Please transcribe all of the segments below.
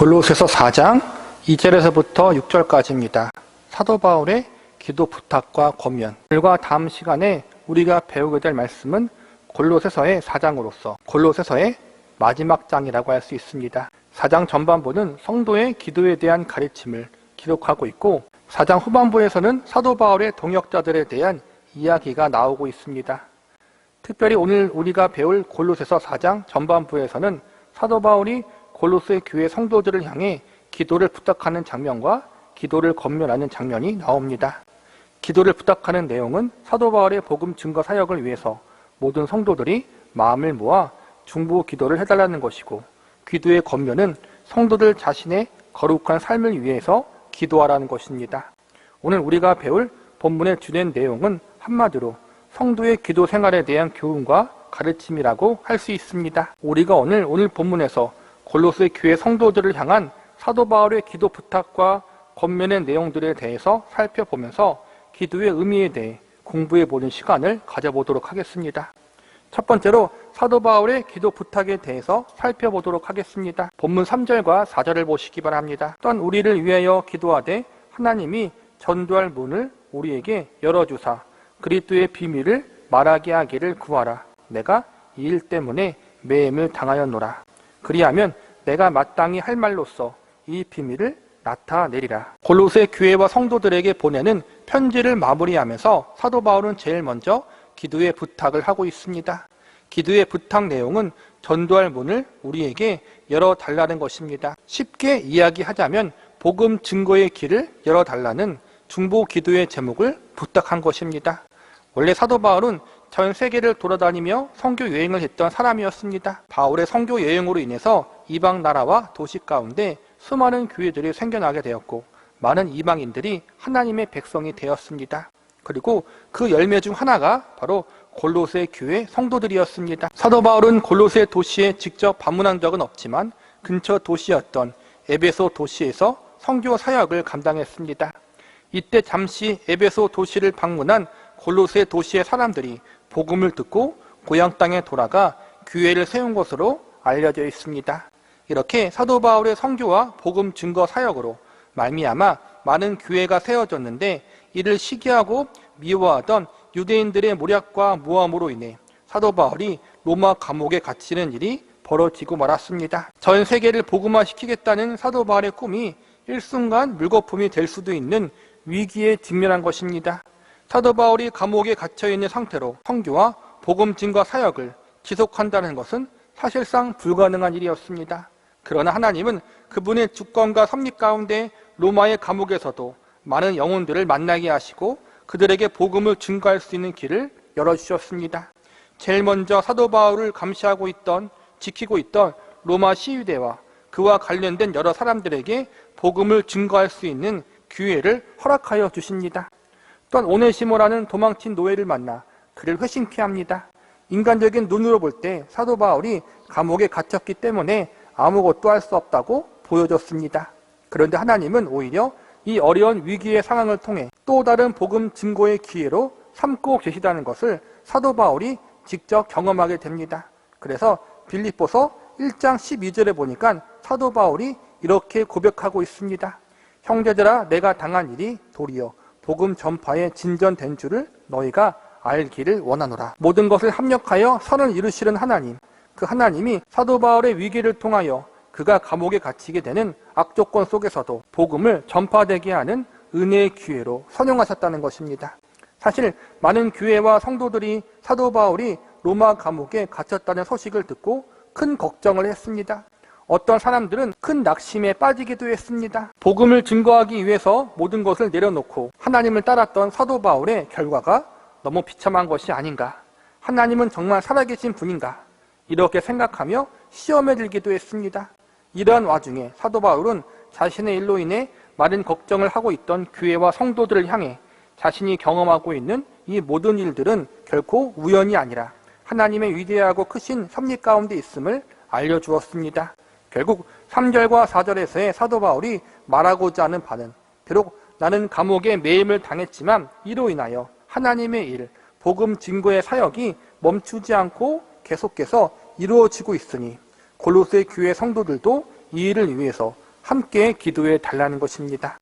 골로새서 4장 2절에서부터 6절까지입니다. 사도 바울의 기도 부탁과 권면. 오늘과 다음 시간에 우리가 배우게 될 말씀은 골로새서의 4장으로서 골로새서의 마지막 장이라고 할 수 있습니다. 4장 전반부는 성도의 기도에 대한 가르침을 기록하고 있고 4장 후반부에서는 사도 바울의 동역자들에 대한 이야기가 나오고 있습니다. 특별히 오늘 우리가 배울 골로새서 4장 전반부에서는 사도 바울이 골로새 교회 성도들을 향해 기도를 부탁하는 장면과 기도를 권면하는 장면이 나옵니다. 기도를 부탁하는 내용은 사도 바울의 복음 증거 사역을 위해서 모든 성도들이 마음을 모아 중보 기도를 해달라는 것이고, 기도의 권면은 성도들 자신의 거룩한 삶을 위해서 기도하라는 것입니다. 오늘 우리가 배울 본문의 주된 내용은 한마디로 성도의 기도 생활에 대한 교훈과 가르침이라고 할 수 있습니다. 우리가 오늘 본문에서 골로새 교회 성도들을 향한 사도 바울의 기도 부탁과 권면의 내용들에 대해서 살펴보면서 기도의 의미에 대해 공부해보는 시간을 가져보도록 하겠습니다. 첫 번째로 사도 바울의 기도 부탁에 대해서 살펴보도록 하겠습니다. 본문 3절과 4절을 보시기 바랍니다. 또한 우리를 위하여 기도하되 하나님이 전도할 문을 우리에게 열어주사 그리스도의 비밀을 말하게 하기를 구하라. 내가 이 일 때문에 매임을 당하였노라. 그리하면 내가 마땅히 할 말로써 이 비밀을 나타내리라. 골로새 교회와 성도들에게 보내는 편지를 마무리하면서 사도 바울은 제일 먼저 기도의 부탁을 하고 있습니다. 기도의 부탁 내용은 전도할 문을 우리에게 열어달라는 것입니다. 쉽게 이야기하자면 복음 증거의 길을 열어달라는 중보 기도의 제목을 부탁한 것입니다. 원래 사도 바울은 전 세계를 돌아다니며 선교 여행을 했던 사람이었습니다. 바울의 선교 여행으로 인해서 이방 나라와 도시 가운데 수많은 교회들이 생겨나게 되었고 많은 이방인들이 하나님의 백성이 되었습니다. 그리고 그 열매 중 하나가 바로 골로새 교회 성도들이었습니다. 사도 바울은 골로새 도시에 직접 방문한 적은 없지만 근처 도시였던 에베소 도시에서 선교 사역을 감당했습니다. 이때 잠시 에베소 도시를 방문한 골로새 도시의 사람들이 복음을 듣고 고향 땅에 돌아가 교회를 세운 것으로 알려져 있습니다. 이렇게 사도 바울의 선교와 복음 증거 사역으로 말미암아 많은 교회가 세워졌는데, 이를 시기하고 미워하던 유대인들의 모략과 모함으로 인해 사도 바울이 로마 감옥에 갇히는 일이 벌어지고 말았습니다. 전 세계를 복음화시키겠다는 사도 바울의 꿈이 일순간 물거품이 될 수도 있는 위기에 직면한 것입니다. 사도 바울이 감옥에 갇혀있는 상태로 선교와 복음 증거 사역을 지속한다는 것은 사실상 불가능한 일이었습니다. 그러나 하나님은 그분의 주권과 섭리 가운데 로마의 감옥에서도 많은 영혼들을 만나게 하시고 그들에게 복음을 증거할 수 있는 길을 열어주셨습니다. 제일 먼저 사도 바울을 감시하고 있던, 지키고 있던 로마 시위대와 그와 관련된 여러 사람들에게 복음을 증거할 수 있는 기회를 허락하여 주십니다. 또한 오네시모라는 도망친 노예를 만나 그를 회심케 합니다. 인간적인 눈으로 볼 때 사도 바울이 감옥에 갇혔기 때문에 아무것도 할 수 없다고 보여졌습니다. 그런데 하나님은 오히려 이 어려운 위기의 상황을 통해 또 다른 복음 증거의 기회로 삼고 계시다는 것을 사도 바울이 직접 경험하게 됩니다. 그래서 빌립보서 1장 12절에 보니까 사도 바울이 이렇게 고백하고 있습니다. 형제들아, 내가 당한 일이 도리어 복음 전파에 진전된 줄을 너희가 알기를 원하노라. 모든 것을 합력하여 선을 이루시는 하나님, 그 하나님이 사도 바울의 위기를 통하여 그가 감옥에 갇히게 되는 악조건 속에서도 복음을 전파되게 하는 은혜의 기회로 선용하셨다는 것입니다. 사실 많은 교회와 성도들이 사도 바울이 로마 감옥에 갇혔다는 소식을 듣고 큰 걱정을 했습니다. 어떤 사람들은 큰 낙심에 빠지기도 했습니다. 복음을 증거하기 위해서 모든 것을 내려놓고 하나님을 따랐던 사도 바울의 결과가 너무 비참한 것이 아닌가, 하나님은 정말 살아계신 분인가, 이렇게 생각하며 시험에 들기도 했습니다. 이러한 와중에 사도 바울은 자신의 일로 인해 많은 걱정을 하고 있던 교회와 성도들을 향해 자신이 경험하고 있는 이 모든 일들은 결코 우연이 아니라 하나님의 위대하고 크신 섭리 가운데 있음을 알려주었습니다. 결국 3절과 4절에서의 사도 바울이 말하고자 하는 바는 비록 나는 감옥에 매임을 당했지만 이로 인하여 하나님의 일, 복음 증거의 사역이 멈추지 않고 계속해서 이루어지고 있으니 골로새 교회 성도들도 이 일을 위해서 함께 기도해 달라는 것입니다.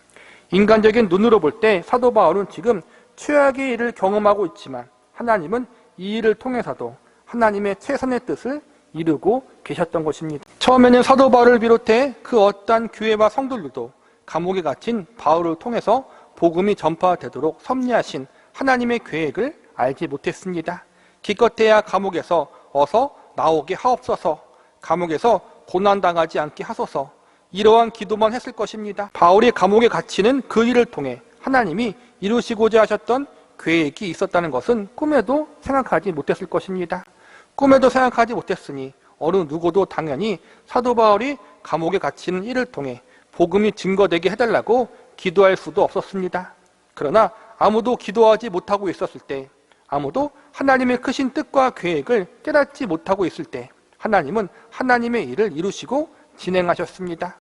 인간적인 눈으로 볼 때 사도 바울은 지금 최악의 일을 경험하고 있지만 하나님은 이 일을 통해서도 하나님의 최선의 뜻을 이루고 계셨던 것입니다. 처음에는 사도 바울을 비롯해 그 어떠한 교회와 성도들도 감옥에 갇힌 바울을 통해서 복음이 전파되도록 섭리하신 하나님의 계획을 알지 못했습니다. 기껏해야 감옥에서 어서 나오게 하옵소서, 감옥에서 고난당하지 않게 하소서, 이러한 기도만 했을 것입니다. 바울이 감옥에 갇히는 그 일을 통해 하나님이 이루시고자 하셨던 계획이 있었다는 것은 꿈에도 생각하지 못했을 것입니다. 꿈에도 생각하지 못했으니 어느 누구도 당연히 사도 바울이 감옥에 갇히는 일을 통해 복음이 증거되게 해달라고 기도할 수도 없었습니다. 그러나 아무도 기도하지 못하고 있었을 때, 아무도 하나님의 크신 뜻과 계획을 깨닫지 못하고 있을 때 하나님은 하나님의 일을 이루시고 진행하셨습니다.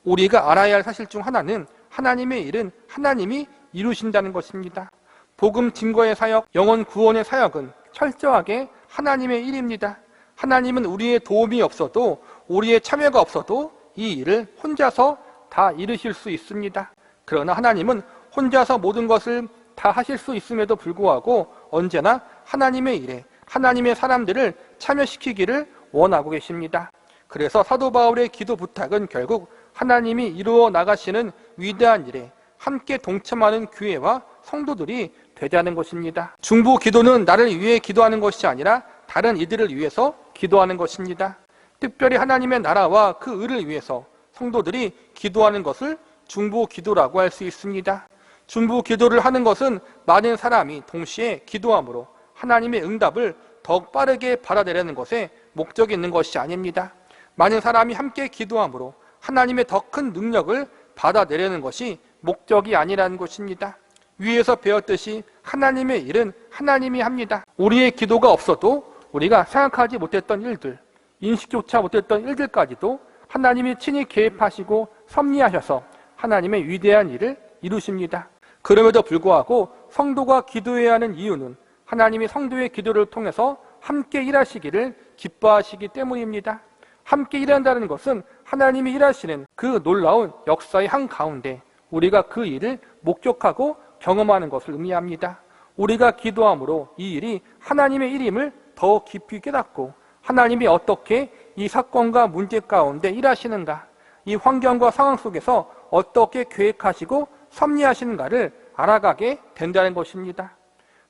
우리가 알아야 할 사실 중 하나는 하나님의 일은 하나님이 이루신다는 것입니다. 복음 증거의 사역, 영혼 구원의 사역은 철저하게 하나님의 일입니다. 하나님은 우리의 도움이 없어도, 우리의 참여가 없어도 이 일을 혼자서 다 이루실 수 있습니다. 그러나 하나님은 혼자서 모든 것을 다 하실 수 있음에도 불구하고 언제나 하나님의 일에 하나님의 사람들을 참여시키기를 원하고 계십니다. 그래서 사도 바울의 기도 부탁은 결국 하나님이 이루어 나가시는 위대한 일에 함께 동참하는 교회와 성도들이 되자는 것입니다. 중보 기도는 나를 위해 기도하는 것이 아니라 다른 이들을 위해서 기도하는 것입니다. 특별히 하나님의 나라와 그 의를 위해서 성도들이 기도하는 것을 중보 기도라고 할 수 있습니다. 중보 기도를 하는 것은 많은 사람이 동시에 기도함으로 하나님의 응답을 더욱 빠르게 받아내려는 것에 목적이 있는 것이 아닙니다. 많은 사람이 함께 기도함으로 하나님의 더 큰 능력을 받아내려는 것이 목적이 아니라는 것입니다. 위에서 배웠듯이 하나님의 일은 하나님이 합니다. 우리의 기도가 없어도 우리가 생각하지 못했던 일들, 인식조차 못했던 일들까지도 하나님이 친히 개입하시고 섭리하셔서 하나님의 위대한 일을 이루십니다. 그럼에도 불구하고 성도가 기도해야 하는 이유는 하나님이 성도의 기도를 통해서 함께 일하시기를 기뻐하시기 때문입니다. 함께 일한다는 것은 하나님이 일하시는 그 놀라운 역사의 한가운데 우리가 그 일을 목격하고 경험하는 것을 의미합니다. 우리가 기도함으로 이 일이 하나님의 일임을 더 깊이 깨닫고 하나님이 어떻게 이 사건과 문제 가운데 일하시는가, 이 환경과 상황 속에서 어떻게 계획하시고 섭리하시는가를 알아가게 된다는 것입니다.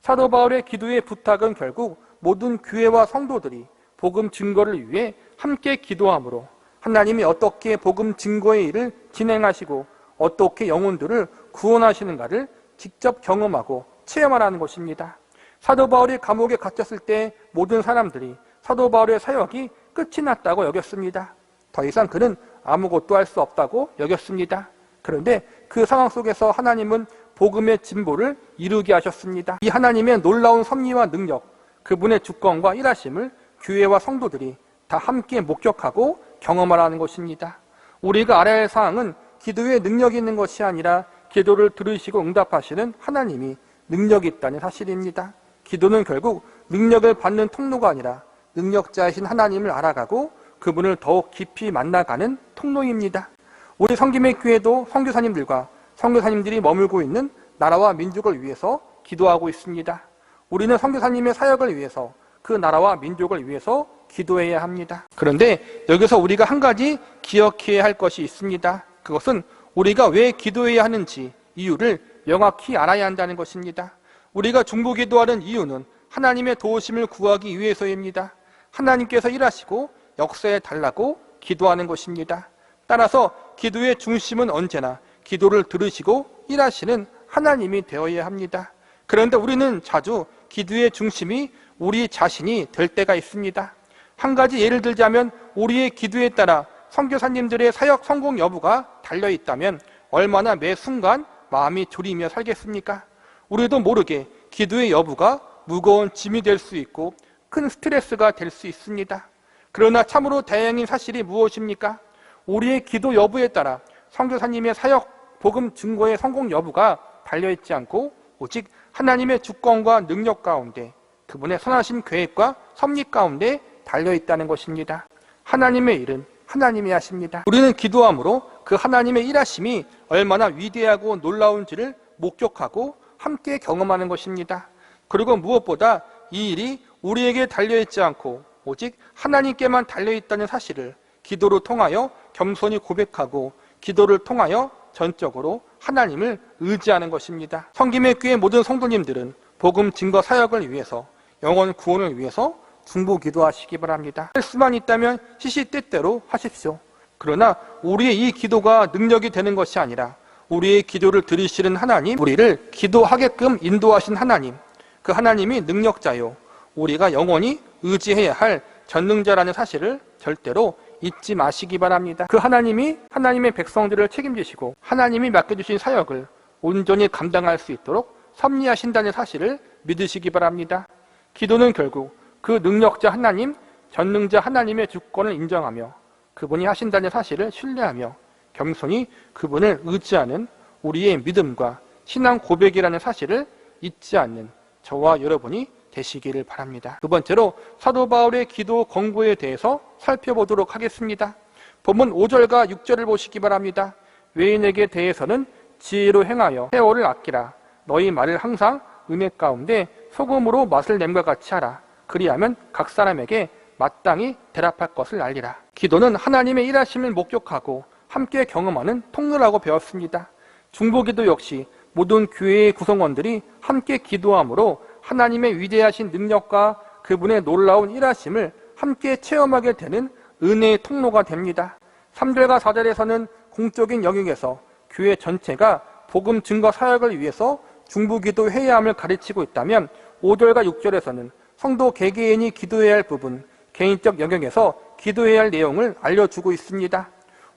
사도 바울의 기도의 부탁은 결국 모든 교회와 성도들이 복음 증거를 위해 함께 기도함으로 하나님이 어떻게 복음 증거의 일을 진행하시고 어떻게 영혼들을 구원하시는가를 직접 경험하고 체험하라는 것입니다. 사도 바울이 감옥에 갇혔을 때 모든 사람들이 사도 바울의 사역이 끝이 났다고 여겼습니다. 더 이상 그는 아무것도 할 수 없다고 여겼습니다. 그런데 그 상황 속에서 하나님은 복음의 진보를 이루게 하셨습니다. 이 하나님의 놀라운 섭리와 능력, 그분의 주권과 일하심을 교회와 성도들이 다 함께 목격하고 경험하라는 것입니다. 우리가 알아야 할 사항은 기도에 능력이 있는 것이 아니라 기도를 들으시고 응답하시는 하나님이 능력이 있다는 사실입니다. 기도는 결국 능력을 받는 통로가 아니라 능력자이신 하나님을 알아가고 그분을 더욱 깊이 만나가는 통로입니다. 우리 성김의 교회도 선교사님들과 선교사님들이 머물고 있는 나라와 민족을 위해서 기도하고 있습니다. 우리는 선교사님의 사역을 위해서 그 나라와 민족을 위해서 기도해야 합니다. 그런데 여기서 우리가 한 가지 기억해야 할 것이 있습니다. 그것은 우리가 왜 기도해야 하는지 이유를 명확히 알아야 한다는 것입니다. 우리가 중보 기도하는 이유는 하나님의 도우심을 구하기 위해서입니다. 하나님께서 일하시고 역사해 달라고 기도하는 것입니다. 따라서 기도의 중심은 언제나 기도를 들으시고 일하시는 하나님이 되어야 합니다. 그런데 우리는 자주 기도의 중심이 우리 자신이 될 때가 있습니다. 한 가지 예를 들자면 우리의 기도에 따라 선교사님들의 사역 성공 여부가 달려있다면 얼마나 매 순간 마음이 졸이며 살겠습니까? 우리도 모르게 기도의 여부가 무거운 짐이 될 수 있고 큰 스트레스가 될 수 있습니다. 그러나 참으로 다행인 사실이 무엇입니까? 우리의 기도 여부에 따라 선교사님의 사역, 복음 증거의 성공 여부가 달려있지 않고 오직 하나님의 주권과 능력 가운데 그분의 선하신 계획과 섭리 가운데 달려있다는 것입니다. 하나님의 일은 하나님이 하십니다. 우리는 기도함으로 그 하나님의 일하심이 얼마나 위대하고 놀라운지를 목격하고 함께 경험하는 것입니다. 그리고 무엇보다 이 일이 우리에게 달려있지 않고 오직 하나님께만 달려있다는 사실을 기도를 통하여 겸손히 고백하고 기도를 통하여 전적으로 하나님을 의지하는 것입니다. 성김의 교회 모든 성도님들은 복음 증거 사역을 위해서, 영혼 구원을 위해서 중보 기도하시기 바랍니다. 할 수만 있다면 시시때때로 하십시오. 그러나 우리의 이 기도가 능력이 되는 것이 아니라 우리의 기도를 들으시는 하나님, 우리를 기도하게끔 인도하신 하나님, 그 하나님이 능력자요, 우리가 영원히 의지해야 할 전능자라는 사실을 절대로 잊지 마시기 바랍니다. 그 하나님이 하나님의 백성들을 책임지시고 하나님이 맡겨주신 사역을 온전히 감당할 수 있도록 섭리하신다는 사실을 믿으시기 바랍니다. 기도는 결국 그 능력자 하나님, 전능자 하나님의 주권을 인정하며 그분이 하신다는 사실을 신뢰하며 겸손히 그분을 의지하는 우리의 믿음과 신앙 고백이라는 사실을 잊지 않는 저와 여러분이 되시기를 바랍니다. 두 번째로 사도 바울의 기도 권고에 대해서 살펴보도록 하겠습니다. 본문 5절과 6절을 보시기 바랍니다. 외인에게 대해서는 지혜로 행하여 세월을 아끼라. 너희 말을 항상 은혜 가운데 소금으로 맛을 냄과 같이 하라. 그리하면 각 사람에게 마땅히 대답할 것을 알리라. 기도는 하나님의 일하심을 목격하고 함께 경험하는 통로라고 배웠습니다. 중보기도 역시 모든 교회의 구성원들이 함께 기도함으로 하나님의 위대하신 능력과 그분의 놀라운 일하심을 함께 체험하게 되는 은혜의 통로가 됩니다. 3절과 4절에서는 공적인 영역에서 교회 전체가 복음 증거 사역을 위해서 중보기도 해야 함을 가르치고 있다면 5절과 6절에서는 성도 개개인이 기도해야 할 부분, 개인적 영역에서 기도해야 할 내용을 알려주고 있습니다.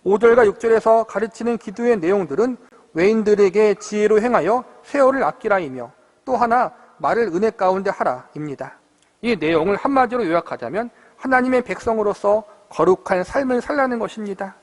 5절과 6절에서 가르치는 기도의 내용들은 외인들에게 지혜로 행하여 세월을 아끼라이며 또 하나 말을 은혜 가운데 하라입니다. 이 내용을 한마디로 요약하자면 하나님의 백성으로서 거룩한 삶을 살라는 것입니다.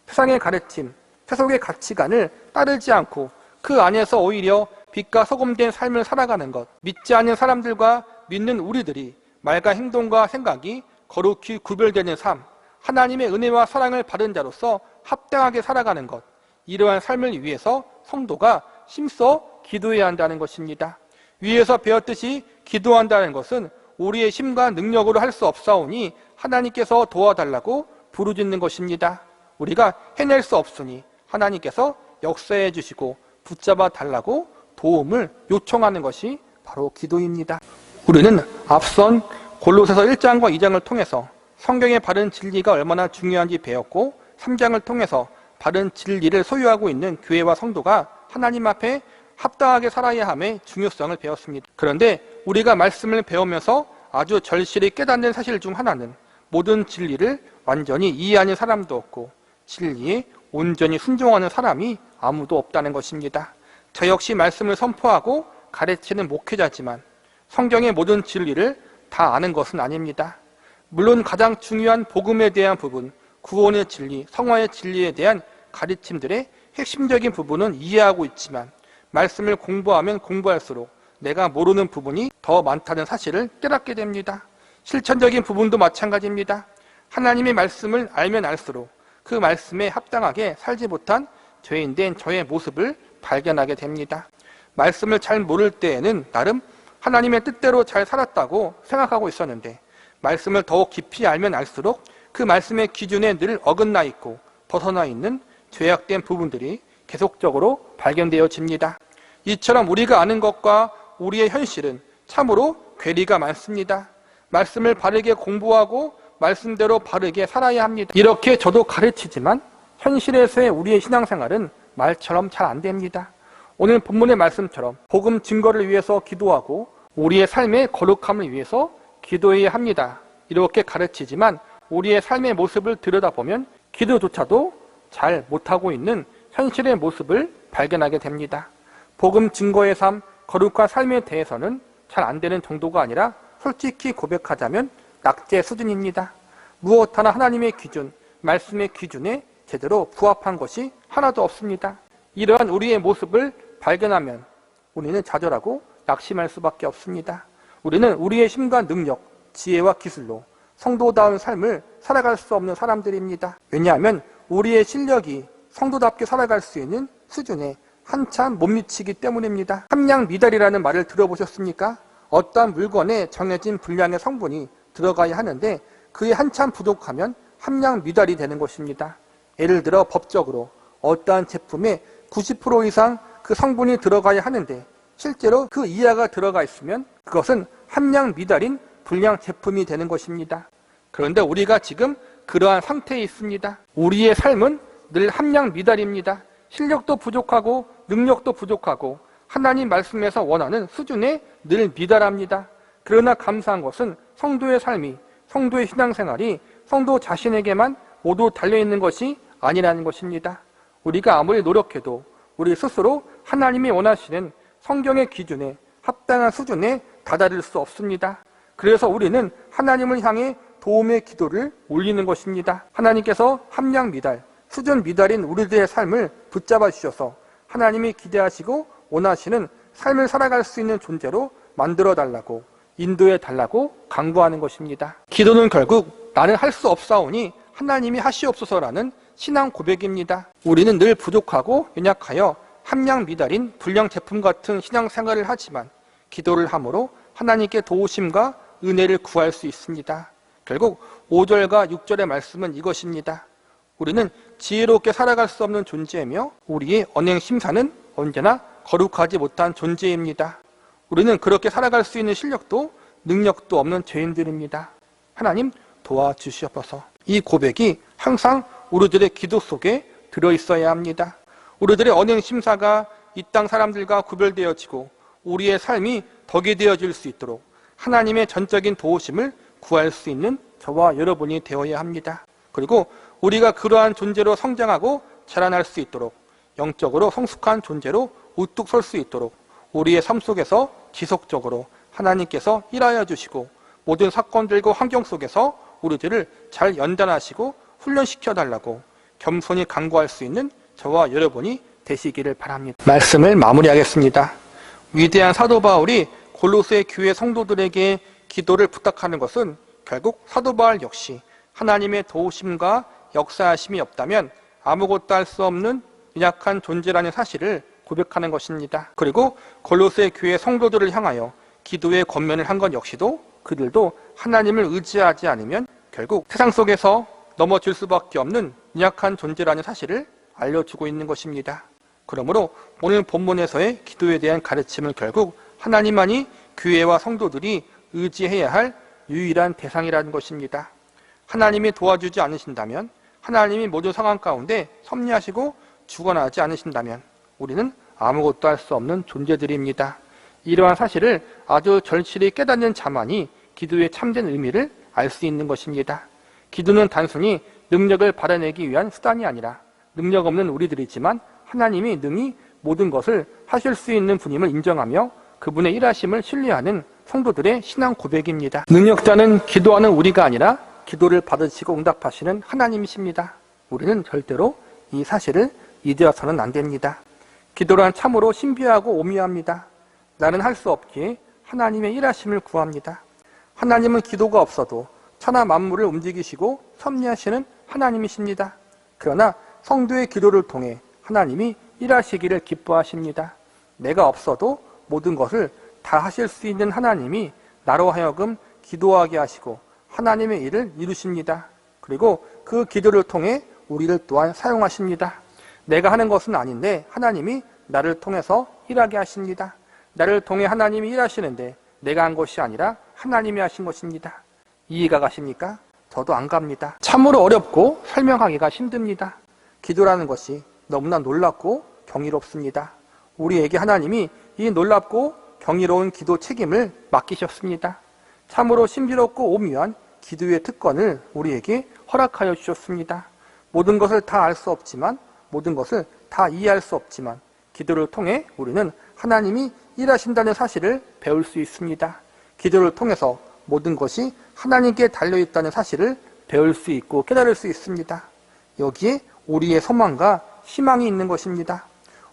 세상의 가르침, 세속의 가치관을 따르지 않고 그 안에서 오히려 빛과 소금된 삶을 살아가는 것, 믿지 않는 사람들과 믿는 우리들이 말과 행동과 생각이 거룩히 구별되는 삶, 하나님의 은혜와 사랑을 받은 자로서 합당하게 살아가는 것, 이러한 삶을 위해서 성도가 힘써 기도해야 한다는 것입니다. 위에서 배웠듯이 기도한다는 것은 우리의 힘과 능력으로 할 수 없사오니 하나님께서 도와달라고 부르짖는 것입니다. 우리가 해낼 수 없으니 하나님께서 역사해 주시고 붙잡아 달라고 도움을 요청하는 것이 바로 기도입니다. 우리는 앞선 골로새서 1장과 2장을 통해서 성경의 바른 진리가 얼마나 중요한지 배웠고 3장을 통해서 바른 진리를 소유하고 있는 교회와 성도가 하나님 앞에 합당하게 살아야 함의 중요성을 배웠습니다. 그런데 우리가 말씀을 배우면서 아주 절실히 깨닫는 사실 중 하나는 모든 진리를 완전히 이해하는 사람도 없고 진리에 온전히 순종하는 사람이 아무도 없다는 것입니다. 저 역시 말씀을 선포하고 가르치는 목회자지만 성경의 모든 진리를 다 아는 것은 아닙니다. 물론 가장 중요한 복음에 대한 부분, 구원의 진리, 성화의 진리에 대한 가르침들의 핵심적인 부분은 이해하고 있지만 말씀을 공부하면 공부할수록 내가 모르는 부분이 더 많다는 사실을 깨닫게 됩니다. 실천적인 부분도 마찬가지입니다. 하나님의 말씀을 알면 알수록 그 말씀에 합당하게 살지 못한 죄인된 저의 모습을 발견하게 됩니다. 말씀을 잘 모를 때에는 나름 하나님의 뜻대로 잘 살았다고 생각하고 있었는데 말씀을 더욱 깊이 알면 알수록 그 말씀의 기준에 늘 어긋나 있고 벗어나 있는 죄악된 부분들이 계속적으로 발견되어집니다. 이처럼 우리가 아는 것과 우리의 현실은 참으로 괴리가 많습니다. 말씀을 바르게 공부하고 말씀대로 바르게 살아야 합니다. 이렇게 저도 가르치지만 현실에서의 우리의 신앙생활은 말처럼 잘 안 됩니다. 오늘 본문의 말씀처럼 복음 증거를 위해서 기도하고 우리의 삶의 거룩함을 위해서 기도해야 합니다. 이렇게 가르치지만 우리의 삶의 모습을 들여다보면 기도조차도 잘 못하고 있는 현실의 모습을 발견하게 됩니다. 복음 증거의 삶, 거룩한 삶에 대해서는 잘 안 되는 정도가 아니라 솔직히 고백하자면 낙제 수준입니다. 무엇 하나 하나님의 기준, 말씀의 기준에 제대로 부합한 것이 하나도 없습니다. 이러한 우리의 모습을 발견하면 우리는 좌절하고 낙심할 수밖에 없습니다. 우리는 우리의 힘과 능력, 지혜와 기술로 성도다운 삶을 살아갈 수 없는 사람들입니다. 왜냐하면 우리의 실력이 성도답게 살아갈 수 있는 수준에 한참 못 미치기 때문입니다. 함량 미달이라는 말을 들어보셨습니까? 어떠한 물건에 정해진 분량의 성분이 들어가야 하는데 그에 한참 부족하면 함량 미달이 되는 것입니다. 예를 들어 법적으로 어떠한 제품에 90% 이상 그 성분이 들어가야 하는데 실제로 그 이하가 들어가 있으면 그것은 함량 미달인 불량 제품이 되는 것입니다. 그런데 우리가 지금 그러한 상태에 있습니다. 우리의 삶은 늘 함량 미달입니다. 실력도 부족하고 능력도 부족하고 하나님 말씀에서 원하는 수준에 늘 미달합니다. 그러나 감사한 것은 성도의 삶이, 성도의 신앙생활이 성도 자신에게만 모두 달려있는 것이 아니라는 것입니다. 우리가 아무리 노력해도 우리 스스로 하나님이 원하시는 성경의 기준에 합당한 수준에 다다를 수 없습니다. 그래서 우리는 하나님을 향해 도움의 기도를 올리는 것입니다. 하나님께서 함량 미달, 수준 미달인 우리들의 삶을 붙잡아 주셔서 하나님이 기대하시고 원하시는 삶을 살아갈 수 있는 존재로 만들어 달라고, 인도해 달라고 강구하는 것입니다. 기도는 결국 나는 할 수 없사오니 하나님이 하시옵소서라는 신앙 고백입니다. 우리는 늘 부족하고 연약하여 함량 미달인 불량 제품 같은 신앙생활을 하지만 기도를 함으로 하나님께 도우심과 은혜를 구할 수 있습니다. 결국 5절과 6절의 말씀은 이것입니다. 우리는 지혜롭게 살아갈 수 없는 존재이며 우리의 언행 심사는 언제나 거룩하지 못한 존재입니다. 우리는 그렇게 살아갈 수 있는 실력도 능력도 없는 죄인들입니다. 하나님 도와주시옵소서. 이 고백이 항상 우리들의 기도 속에 들어있어야 합니다. 우리들의 언행 심사가 이 땅 사람들과 구별되어지고 우리의 삶이 덕이 되어질 수 있도록 하나님의 전적인 도우심을 구할 수 있는 저와 여러분이 되어야 합니다. 그리고 우리가 그러한 존재로 성장하고 자라날 수 있도록 영적으로 성숙한 존재로 우뚝 설 수 있도록 우리의 삶 속에서 지속적으로 하나님께서 일하여 주시고 모든 사건들과 환경 속에서 우리들을 잘 연단하시고 훈련시켜 달라고 겸손히 간구할 수 있는 저와 여러분이 되시기를 바랍니다. 말씀을 마무리하겠습니다. 위대한 사도 바울이 골로새 교회 성도들에게 기도를 부탁하는 것은 결국 사도 바울 역시 하나님의 도우심과 역사하심이 없다면 아무것도 할 수 없는 연약한 존재라는 사실을 고백하는 것입니다. 그리고 골로새 교회 성도들을 향하여 기도의 권면을 한 것 역시도 그들도 하나님을 의지하지 않으면 결국 세상 속에서 넘어질 수밖에 없는 연약한 존재라는 사실을 알려주고 있는 것입니다. 그러므로 오늘 본문에서의 기도에 대한 가르침은 결국 하나님만이 교회와 성도들이 의지해야 할 유일한 대상이라는 것입니다. 하나님이 도와주지 않으신다면, 하나님이 모든 상황 가운데 섭리하시고 주관하지 않으신다면 우리는 아무것도 할 수 없는 존재들입니다. 이러한 사실을 아주 절실히 깨닫는 자만이 기도의 참된 의미를 알 수 있는 것입니다. 기도는 단순히 능력을 발휘내기 위한 수단이 아니라 능력 없는 우리들이지만 하나님이 능히 모든 것을 하실 수 있는 분임을 인정하며 그분의 일하심을 신뢰하는 성도들의 신앙 고백입니다. 능력자는 기도하는 우리가 아니라 기도를 받으시고 응답하시는 하나님이십니다. 우리는 절대로 이 사실을 잊어서는 안 됩니다. 기도란 참으로 신비하고 오묘합니다. 나는 할 수 없기에 하나님의 일하심을 구합니다. 하나님은 기도가 없어도 천하 만물을 움직이시고 섭리하시는 하나님이십니다. 그러나 성도의 기도를 통해 하나님이 일하시기를 기뻐하십니다. 내가 없어도 모든 것을 다 하실 수 있는 하나님이 나로 하여금 기도하게 하시고 하나님의 일을 이루십니다. 그리고 그 기도를 통해 우리를 또한 사용하십니다. 내가 하는 것은 아닌데 하나님이 나를 통해서 일하게 하십니다. 나를 통해 하나님이 일하시는데 내가 한 것이 아니라 하나님이 하신 것입니다. 이해가 가십니까? 저도 안 갑니다. 참으로 어렵고 설명하기가 힘듭니다. 기도라는 것이 너무나 놀랍고 경이롭습니다. 우리에게 하나님이 이 놀랍고 경이로운 기도 책임을 맡기셨습니다. 참으로 신비롭고 오묘한 기도의 특권을 우리에게 허락하여 주셨습니다. 모든 것을 다 알 수 없지만, 모든 것을 다 이해할 수 없지만 기도를 통해 우리는 하나님이 일하신다는 사실을 배울 수 있습니다. 기도를 통해서 모든 것이 하나님께 달려있다는 사실을 배울 수 있고 깨달을 수 있습니다. 여기에 우리의 소망과 희망이 있는 것입니다.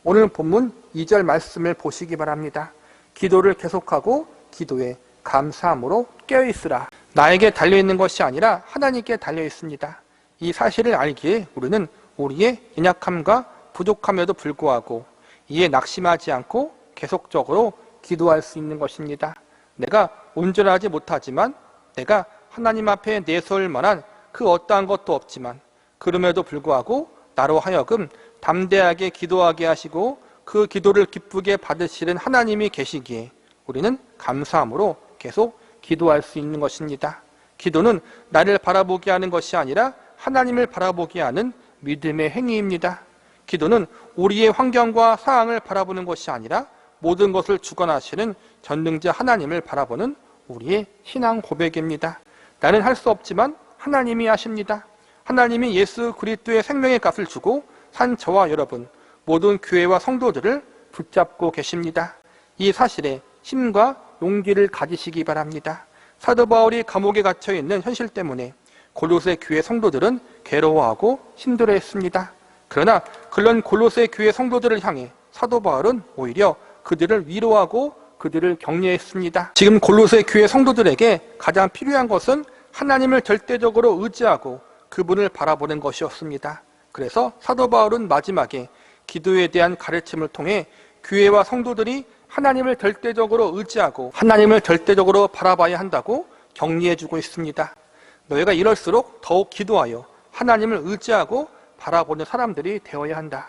오늘 본문 2절 말씀을 보시기 바랍니다. 기도를 계속하고 기도에 감사함으로 깨어있으라. 나에게 달려있는 것이 아니라 하나님께 달려있습니다. 이 사실을 알기에 우리는 우리의 연약함과 부족함에도 불구하고 이에 낙심하지 않고 계속적으로 기도할 수 있는 것입니다. 내가 온전하지 못하지만, 내가 하나님 앞에 내세울 만한 그 어떠한 것도 없지만, 그럼에도 불구하고 나로 하여금 담대하게 기도하게 하시고 그 기도를 기쁘게 받으시는 하나님이 계시기에 우리는 감사함으로 계속 기도할 수 있는 것입니다. 기도는 나를 바라보게 하는 것이 아니라 하나님을 바라보게 하는 믿음의 행위입니다. 기도는 우리의 환경과 상황을 바라보는 것이 아니라 모든 것을 주관하시는 전능자 하나님을 바라보는 우리의 신앙 고백입니다. 나는 할 수 없지만 하나님이 하십니다. 하나님이 예수 그리스도의 생명의 값을 주고 산 저와 여러분 모든 교회와 성도들을 붙잡고 계십니다. 이 사실에 힘과 용기를 가지시기 바랍니다. 사도 바울이 감옥에 갇혀 있는 현실 때문에 골로새 교회 성도들은 괴로워하고 힘들어했습니다. 그러나 그런 골로새 교회 성도들을 향해 사도 바울은 오히려 그들을 위로하고 그들을 격려했습니다. 지금 골로새 교회 성도들에게 가장 필요한 것은 하나님을 절대적으로 의지하고 그분을 바라보는 것이었습니다. 그래서 사도 바울은 마지막에 기도에 대한 가르침을 통해 교회와 성도들이 하나님을 절대적으로 의지하고 하나님을 절대적으로 바라봐야 한다고 격려해주고 있습니다. 너희가 이럴수록 더욱 기도하여 하나님을 의지하고 바라보는 사람들이 되어야 한다.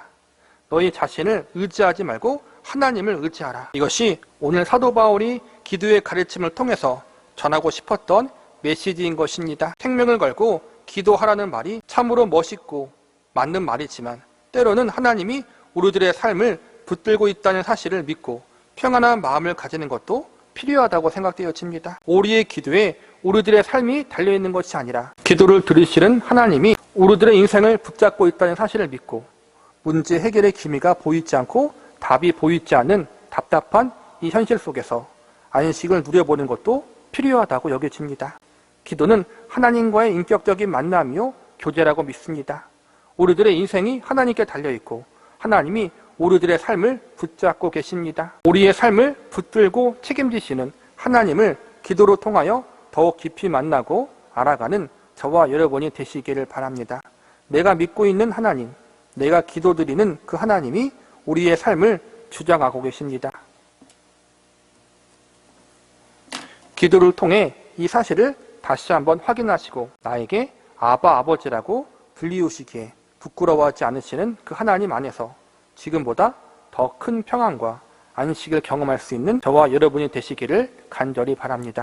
너희 자신을 의지하지 말고 하나님을 의지하라. 이것이 오늘 사도 바울이 기도의 가르침을 통해서 전하고 싶었던 메시지인 것입니다. 생명을 걸고 기도하라는 말이 참으로 멋있고 맞는 말이지만 때로는 하나님이 우리들의 삶을 붙들고 있다는 사실을 믿고 평안한 마음을 가지는 것도 필요하다고 생각되어집니다. 우리의 기도에 우리들의 삶이 달려있는 것이 아니라 기도를 들으시는 하나님이 우리들의 인생을 붙잡고 있다는 사실을 믿고 문제 해결의 기미가 보이지 않고 답이 보이지 않는 답답한 이 현실 속에서 안식을 누려보는 것도 필요하다고 여겨집니다. 기도는 하나님과의 인격적인 만남이요 교제라고 믿습니다. 우리들의 인생이 하나님께 달려있고 하나님이 우리들의 삶을 붙잡고 계십니다. 우리의 삶을 붙들고 책임지시는 하나님을 기도로 통하여 더욱 깊이 만나고 알아가는 저와 여러분이 되시기를 바랍니다. 내가 믿고 있는 하나님, 내가 기도드리는 그 하나님이 우리의 삶을 주장하고 계십니다. 기도를 통해 이 사실을 다시 한번 확인하시고 나에게 아바 아버지라고 불리우시기에 부끄러워하지 않으시는 그 하나님 안에서 지금보다 더 큰 평안과 안식을 경험할 수 있는 저와 여러분이 되시기를 간절히 바랍니다.